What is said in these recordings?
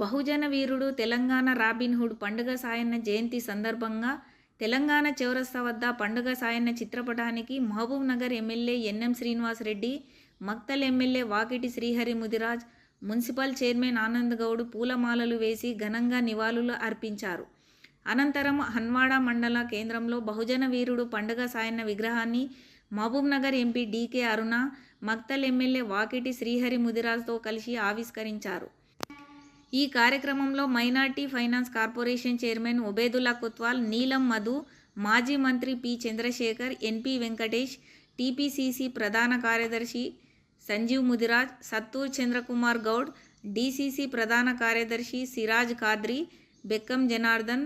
బహుజన వీరుడు Telangana Robin Hood పండుగ సాయన్న జయంతి సందర్భంగా తెలంగాణ చౌరస్తా వద్ద పండుగ సాయన్న చిత్రపటానికి Mahabubnagar MLA NM Srinivas Reddy, Makthal MLA Vakiti Srihari Mudiraj, municipal chairman Anand Goud పూలమాలలు వేసి ఘనంగా నివాళులు అర్పించారు. అనంతరం హన్వాడ మండల కేంద్రంలో బహుజన వీరుడు పండుగ సాయన్న విగ్రహాన్ని Mahabubnagar MP DK Aruna, Makthal MLA Vakiti Srihari ముదిరాజ్తో కలిసి ఆవిష్కరించారు. ఈ కార్యక్రమంలో minority finance corporation chairman Obedullah Kotwal, Neelam Madhu, మాజీ మంత్రి P Chandrashekar, NP Venkatesh, TPCC ప్రధాన కార్యదర్శి సంజీవ్ ముదిరాజ్, సత్తూర్ చంద్రకుమార్ గౌడ్, డీసీసీ ప్రధాన కార్యదర్శి సిరాజ్ ఖాద్రి, బెక్కం జనార్దన్,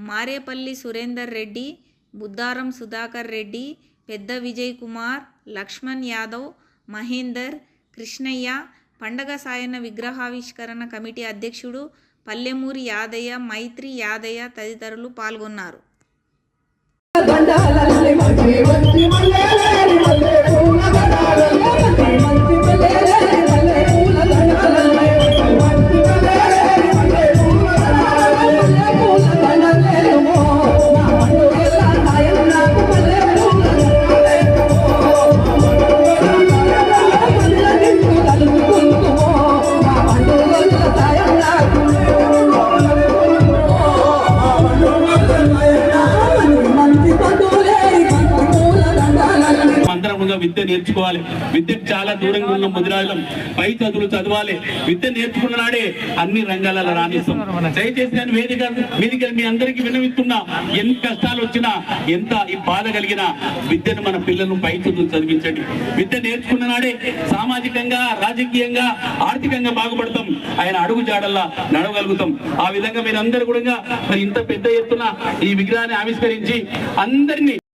మారేపల్లి సురేందర్ రెడ్డి, బుద్దారం సుధాకర్ రెడ్డి, పెద్ద విజయ్ కుమార్, లక్ష్మణ్ యాదవ్, మహేందర్, కృష్ణయ్య, పండగ సాయన్న విగ్రహావిష్కరణ కమిటీ అధ్యక్షుడు పల్లెమూరి యాదయ్య, మైత్రి యాదయ్య తదితరులు పాల్గొన్నారు. విద్య నేర్చుకోవాలి. విద్యకు చాలా దూరంగా ఉన్న ముదిరాజులం పై చదువులు చదవాలి. విద్య నేర్చుకున్న నాడే అన్ని రంగాలలో రాణిస్తాం. దయచేసి నేను వేదిక మీ అందరికీ విన్నవిస్తున్నా, ఎన్ని కష్టాలు వచ్చినా, ఎంత ఈ బాధ కలిగినా విద్యను మన పిల్లలను పై చదువులు చదివించండి. విద్య నేర్చుకున్న నాడే సామాజికంగా, రాజకీయంగా, ఆర్థికంగా బాగుపడతాం. ఆయన అడుగు జాడల్లా నడవగలుగుతాం. ఆ విధంగా మీరందరూ కూడా మరి ఇంత పెద్ద ఎత్తున ఈ విగ్రహాన్ని ఆవిష్కరించి అందరినీ